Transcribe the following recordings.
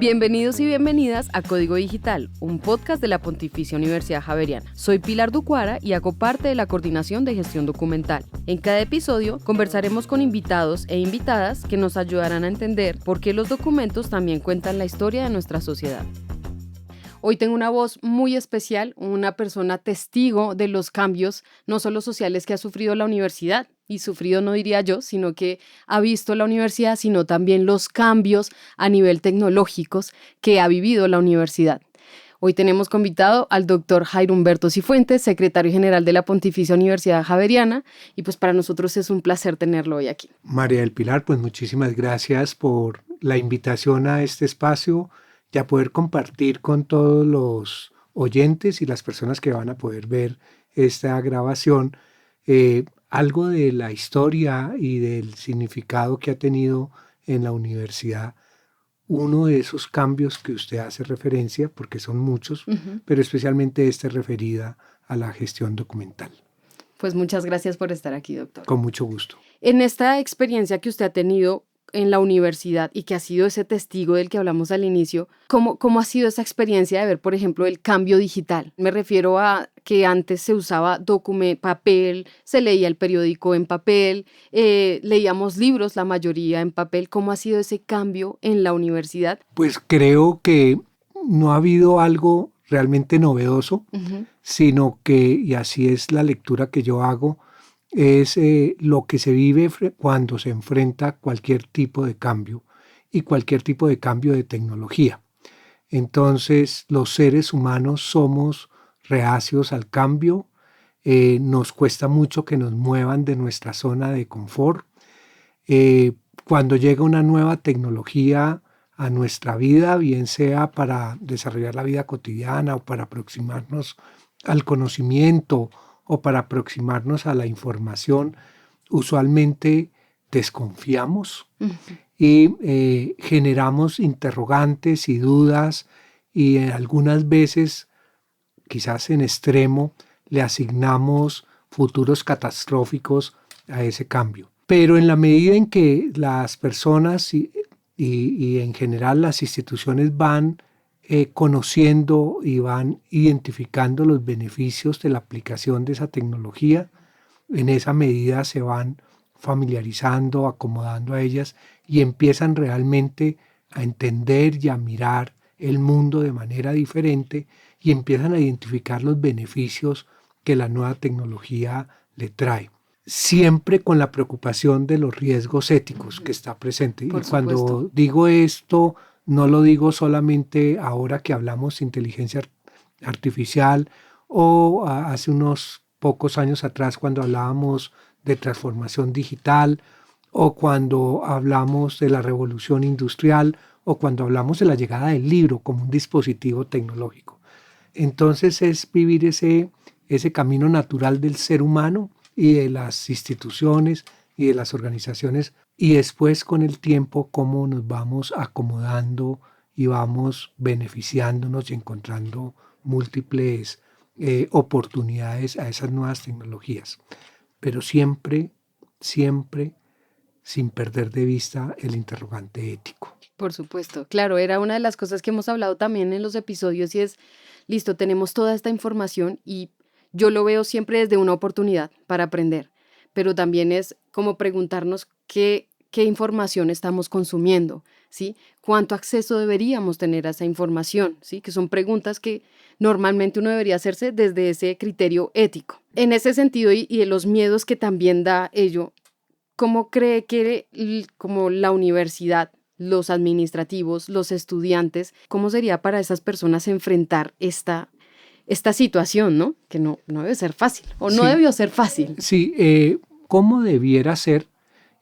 Bienvenidos y bienvenidas a Código Digital, un podcast de la Pontificia Universidad Javeriana. Soy Pilar Ducuara y hago parte de la Coordinación de Gestión Documental. En cada episodio conversaremos con invitados e invitadas que nos ayudarán a entender por qué los documentos también cuentan la historia de nuestra sociedad. Hoy tengo una voz muy especial, una persona testigo de los cambios, no solo sociales que ha sufrido la universidad, y sufrido no diría yo, sino que ha visto la universidad, sino también los cambios a nivel tecnológicos que ha vivido la universidad. Hoy tenemos como invitado al doctor Jairo Humberto Cifuentes, secretario general de la Pontificia Universidad Javeriana, y pues para nosotros es un placer tenerlo hoy aquí. María del Pilar, pues muchísimas gracias por la invitación a este espacio y a poder compartir con todos los oyentes y las personas que van a poder ver esta grabación algo de la historia y del significado que ha tenido en la universidad uno de esos cambios que usted hace referencia, porque son muchos, pero especialmente referida a la gestión documental. Pues muchas gracias por estar aquí, doctor. Con mucho gusto. En esta experiencia que usted ha tenido en la universidad y que ha sido ese testigo del que hablamos al inicio, ¿cómo ha sido esa experiencia de ver, por ejemplo, el cambio digital? Me refiero a que antes se usaba papel, se leía el periódico en papel, leíamos libros, la mayoría en papel. ¿Cómo ha sido ese cambio en la universidad? Pues creo que no ha habido algo realmente novedoso, sino que, y así es la lectura que yo hago, es lo que se vive cuando se enfrenta cualquier tipo de cambio y cualquier tipo de cambio de tecnología. Entonces, los seres humanos somos reacios al cambio, nos cuesta mucho que nos muevan de nuestra zona de confort. Cuando llega una nueva tecnología a nuestra vida, bien sea para desarrollar la vida cotidiana o para aproximarnos al conocimiento o para aproximarnos a la información, usualmente desconfiamos y generamos interrogantes y dudas y algunas veces, quizás en extremo, le asignamos futuros catastróficos a ese cambio. Pero en la medida en que las personas y en general las instituciones van conociendo y van identificando los beneficios de la aplicación de esa tecnología, en esa medida se van familiarizando, acomodando a ellas y empiezan realmente a entender y a mirar el mundo de manera diferente y empiezan a identificar los beneficios que la nueva tecnología le trae. Siempre con la preocupación de los riesgos éticos que está presente. Por y cuando supuesto. digo esto, no lo digo solamente ahora que hablamos de inteligencia artificial o hace unos pocos años atrás cuando hablábamos de transformación digital o cuando hablamos de la revolución industrial o cuando hablamos de la llegada del libro como un dispositivo tecnológico. Entonces es vivir ese camino natural del ser humano y de las instituciones y de las organizaciones y después con el tiempo cómo nos vamos acomodando y vamos beneficiándonos y encontrando múltiples oportunidades a esas nuevas tecnologías. Pero siempre, siempre sin perder de vista el interrogante ético. Por supuesto, claro, era una de las cosas que hemos hablado también en los episodios y es, listo, tenemos toda esta información y yo lo veo siempre desde una oportunidad para aprender, pero también es como preguntarnos qué información estamos consumiendo, ¿sí? ¿Cuánto acceso deberíamos tener a esa información? ¿Sí? Que son preguntas que normalmente uno debería hacerse desde ese criterio ético. En ese sentido y de los miedos que también da ello, ¿cómo cree que como la universidad, los administrativos, los estudiantes, cómo sería para esas personas enfrentar esta situación, ¿no? Que no debe ser fácil, o no debió ser fácil. Sí, ¿cómo debiera ser?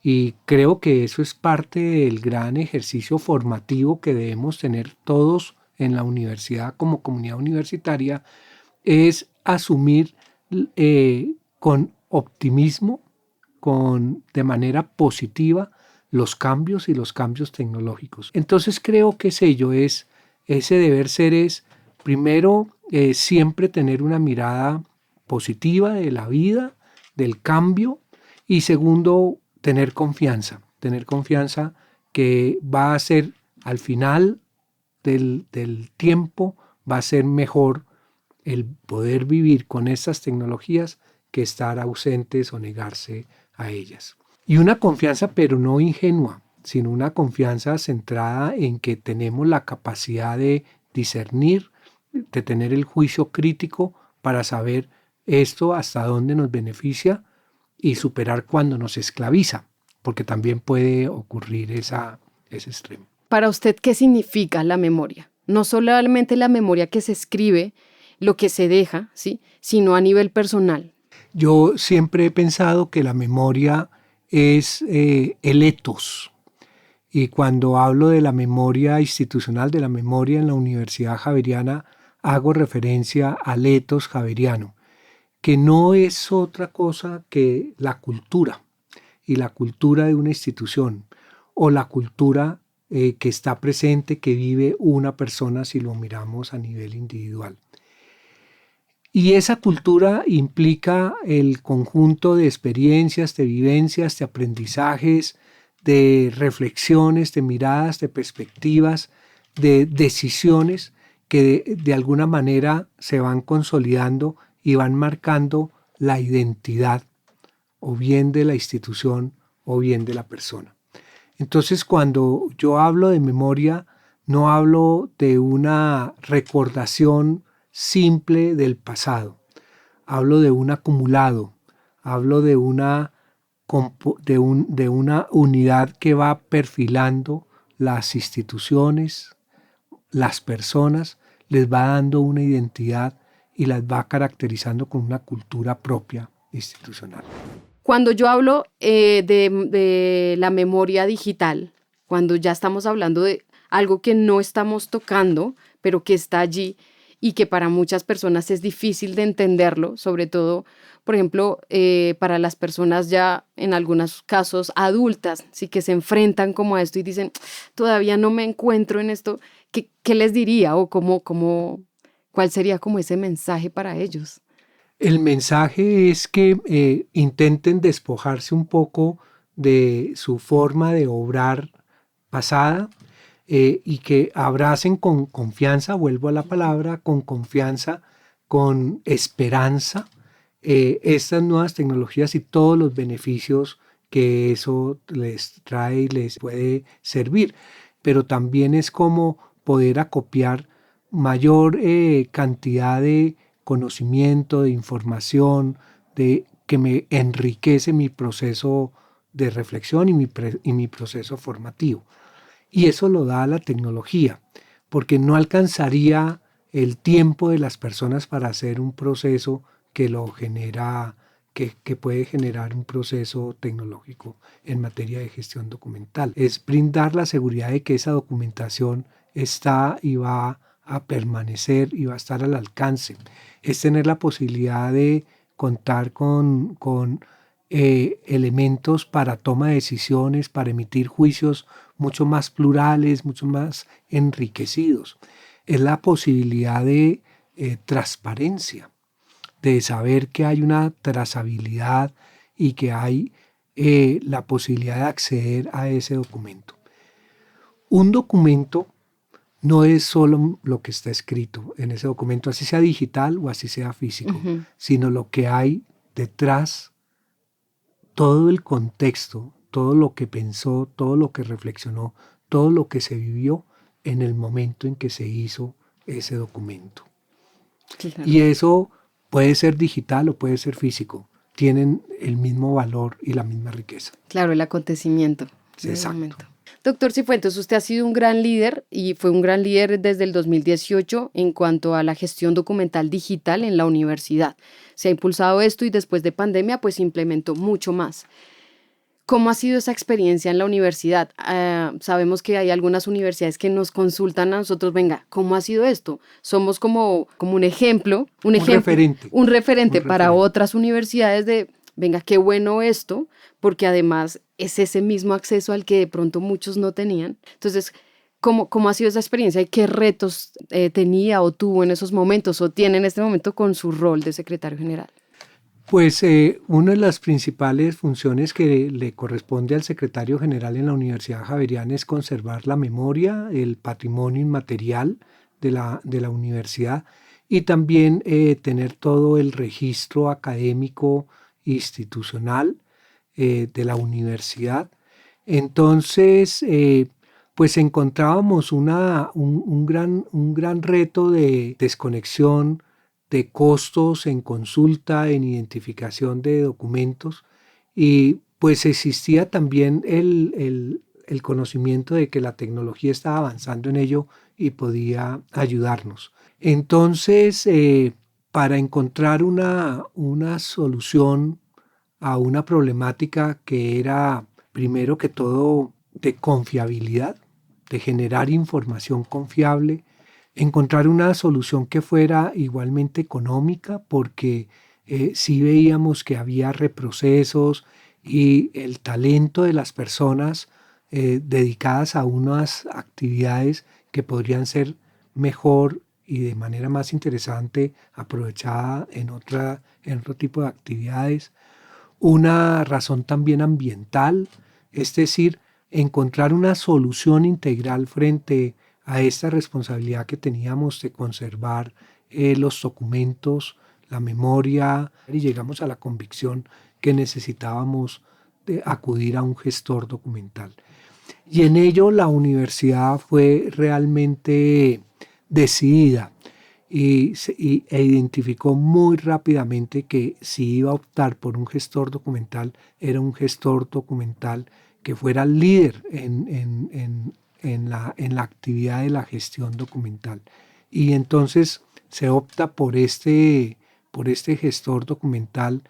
Y creo que eso es parte del gran ejercicio formativo que debemos tener todos en la universidad como comunidad universitaria, es asumir con optimismo, de manera positiva, los cambios y los cambios tecnológicos. Entonces creo que ese deber ser es, primero, siempre tener una mirada positiva de la vida, del cambio, y segundo, tener confianza que va a ser al final del tiempo va a ser mejor el poder vivir con estas tecnologías que estar ausentes o negarse a ellas. Y una confianza, pero no ingenua, sino una confianza centrada en que tenemos la capacidad de discernir, de tener el juicio crítico para saber esto hasta dónde nos beneficia y superar cuando nos esclaviza, porque también puede ocurrir ese extremo. Para usted, ¿qué significa la memoria? No solamente la memoria que se escribe, lo que se deja, ¿sí?, sino a nivel personal. Yo siempre he pensado que la memoria es el ethos. Y cuando hablo de la memoria institucional, de la memoria en la Universidad Javeriana, hago referencia al ethos javeriano, que no es otra cosa que la cultura, y la cultura de una institución, o la cultura que está presente, que vive una persona si lo miramos a nivel individual. Y esa cultura implica el conjunto de experiencias, de vivencias, de aprendizajes, de reflexiones, de miradas, de perspectivas, de decisiones que de alguna manera se van consolidando y van marcando la identidad o bien de la institución o bien de la persona. Entonces, cuando yo hablo de memoria, no hablo de una recordación simple del pasado. Hablo de un acumulado, hablo de una unidad que va perfilando las instituciones, las personas, les va dando una identidad y las va caracterizando con una cultura propia institucional. Cuando yo hablo de la memoria digital, cuando ya estamos hablando de algo que no estamos tocando, pero que está allí y que para muchas personas es difícil de entenderlo, sobre todo, por ejemplo, para las personas ya en algunos casos adultas, sí, que se enfrentan como a esto y dicen, todavía no me encuentro en esto, ¿qué les diría o cuál sería como ese mensaje para ellos? El mensaje es que intenten despojarse un poco de su forma de obrar pasada y que abracen con confianza, vuelvo a la palabra, con confianza, con esperanza, estas nuevas tecnologías y todos los beneficios que eso les trae y les puede servir. Pero también es como poder acopiar mayor cantidad de conocimiento, de información, que me enriquece mi proceso de reflexión y mi proceso formativo. Y eso lo da la tecnología, porque no alcanzaría el tiempo de las personas para hacer un proceso que lo genera, que puede generar un proceso tecnológico en materia de gestión documental. Es brindar la seguridad de que esa documentación está y va a permanecer y va a estar al alcance. Es tener la posibilidad de contar con elementos para toma de decisiones, para emitir juicios mucho más plurales, mucho más enriquecidos. Es la posibilidad de transparencia, de saber que hay una trazabilidad y que hay la posibilidad de acceder a ese documento. Un documento no es solo lo que está escrito en ese documento, así sea digital o así sea físico, sino lo que hay detrás, todo el contexto, todo lo que pensó, todo lo que reflexionó, todo lo que se vivió en el momento en que se hizo ese documento. Claro. Y eso puede ser digital o puede ser físico. Tienen el mismo valor y la misma riqueza. Claro, el acontecimiento. Exacto. Doctor Cifuentes, usted ha sido un gran líder y fue un gran líder desde el 2018 en cuanto a la gestión documental digital en la universidad. Se ha impulsado esto y después de pandemia pues implementó mucho más. ¿Cómo ha sido esa experiencia en la universidad? Sabemos que hay algunas universidades que nos consultan a nosotros, venga, ¿cómo ha sido esto? Somos como un ejemplo, un referente para otras universidades de, venga, qué bueno esto, porque además es ese mismo acceso al que de pronto muchos no tenían. Entonces, ¿cómo ha sido esa experiencia y qué retos tenía o tuvo en esos momentos o tiene en este momento con su rol de secretario general? Pues una de las principales funciones que le corresponde al secretario general en la Universidad Javeriana es conservar la memoria, el patrimonio inmaterial de la universidad y también tener todo el registro académico institucional de la universidad. Entonces, pues encontrábamos un gran reto de desconexión, de costos en consulta, en identificación de documentos y pues existía también el conocimiento de que la tecnología estaba avanzando en ello y podía ayudarnos. Entonces, para encontrar una solución a una problemática que era, primero que todo, de confiabilidad, de generar información confiable, encontrar una solución que fuera igualmente económica, porque sí veíamos que había reprocesos y el talento de las personas dedicadas a unas actividades que podrían ser mejor y de manera más interesante aprovechada en otro tipo de actividades. Una razón también ambiental, es decir, encontrar una solución integral frente a esta responsabilidad que teníamos de conservar los documentos, la memoria, y llegamos a la convicción que necesitábamos de acudir a un gestor documental. Y en ello la universidad fue realmente decidida e identificó muy rápidamente que si iba a optar por un gestor documental, era un gestor documental que fuera líder en la actividad de la gestión documental. Y entonces se opta por este gestor documental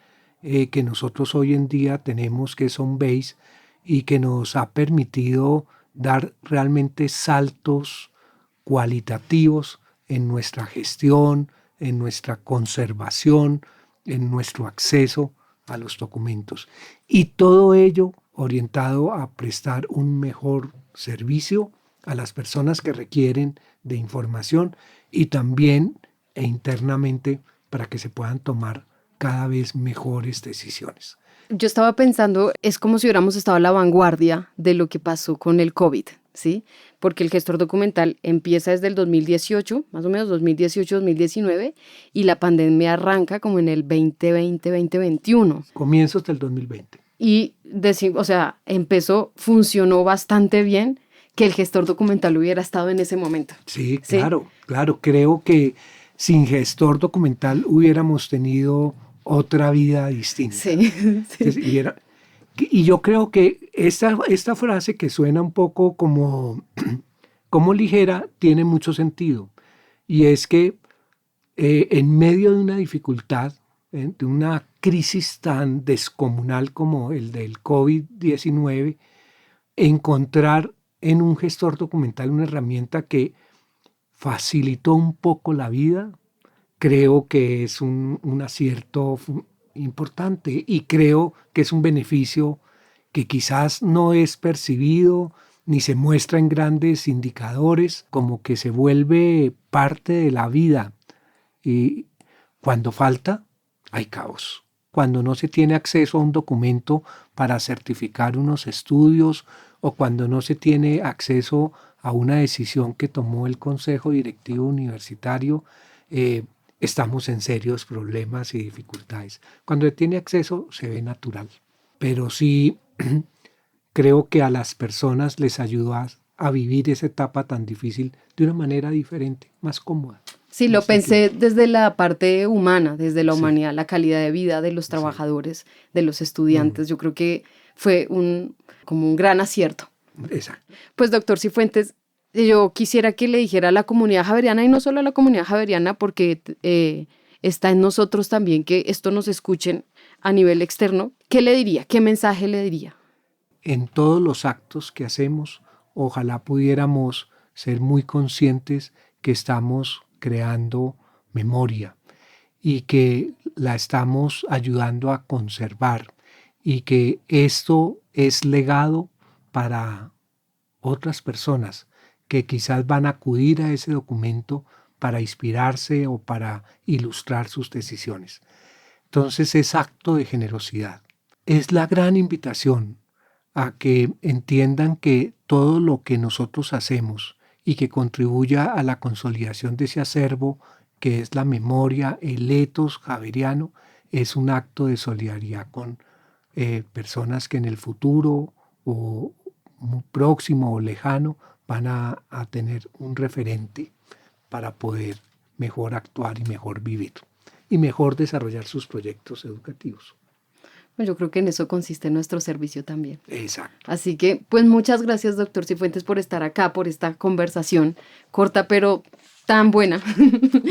que nosotros hoy en día tenemos, que es OnBase, y que nos ha permitido dar realmente saltos cualitativos en nuestra gestión, en nuestra conservación, en nuestro acceso a los documentos. Y todo ello orientado a prestar un mejor servicio a las personas que requieren de información y también e internamente para que se puedan tomar cada vez mejores decisiones. Yo estaba pensando, es como si hubiéramos estado a la vanguardia de lo que pasó con el COVID, ¿sí? Porque el gestor documental empieza desde el 2018, más o menos 2018-2019, y la pandemia arranca como en el 2020-2021. Comienzos del 2020. Y funcionó bastante bien que el gestor documental hubiera estado en ese momento. Sí, claro, ¿sí? Claro. Creo que sin gestor documental hubiéramos tenido otra vida distinta. Sí, sí. Y yo creo que esta frase que suena un poco como ligera tiene mucho sentido. Y es que en medio de una dificultad, de una crisis tan descomunal como el del COVID-19, encontrar en un gestor documental una herramienta que facilitó un poco la vida, creo que es un acierto importante y creo que es un beneficio que quizás no es percibido ni se muestra en grandes indicadores, como que se vuelve parte de la vida. Y cuando falta, hay caos. Cuando no se tiene acceso a un documento para certificar unos estudios o cuando no se tiene acceso a una decisión que tomó el Consejo Directivo Universitario, estamos en serios problemas y dificultades. Cuando se tiene acceso se ve natural, pero sí creo que a las personas les ayudó a vivir esa etapa tan difícil de una manera diferente, más cómoda. Sí, lo pensé desde la parte humana, desde la humanidad, sí. La calidad de vida de los trabajadores, sí. De los estudiantes. Yo creo que fue como un gran acierto. Exacto. Pues, doctor Cifuentes, yo quisiera que le dijera a la comunidad javeriana, y no solo a la comunidad javeriana, porque está en nosotros también que esto nos escuchen a nivel externo. ¿Qué le diría? ¿Qué mensaje le diría? En todos los actos que hacemos, ojalá pudiéramos ser muy conscientes que estamos creando memoria y que la estamos ayudando a conservar y que esto es legado para otras personas que quizás van a acudir a ese documento para inspirarse o para ilustrar sus decisiones. Entonces es acto de generosidad. Es la gran invitación a que entiendan que todo lo que nosotros hacemos y que contribuya a la consolidación de ese acervo que es la memoria, el ethos javeriano, es un acto de solidaridad con personas que en el futuro o muy próximo o lejano van a tener un referente para poder mejor actuar y mejor vivir y mejor desarrollar sus proyectos educativos. Pues yo creo que en eso consiste nuestro servicio también. Exacto. Así que, pues muchas gracias, doctor Cifuentes, por estar acá, por esta conversación corta, pero tan buena,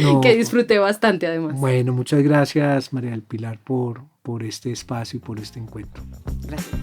No, que disfruté bastante además. bueno, muchas gracias, María del Pilar, por este espacio y por este encuentro. Gracias.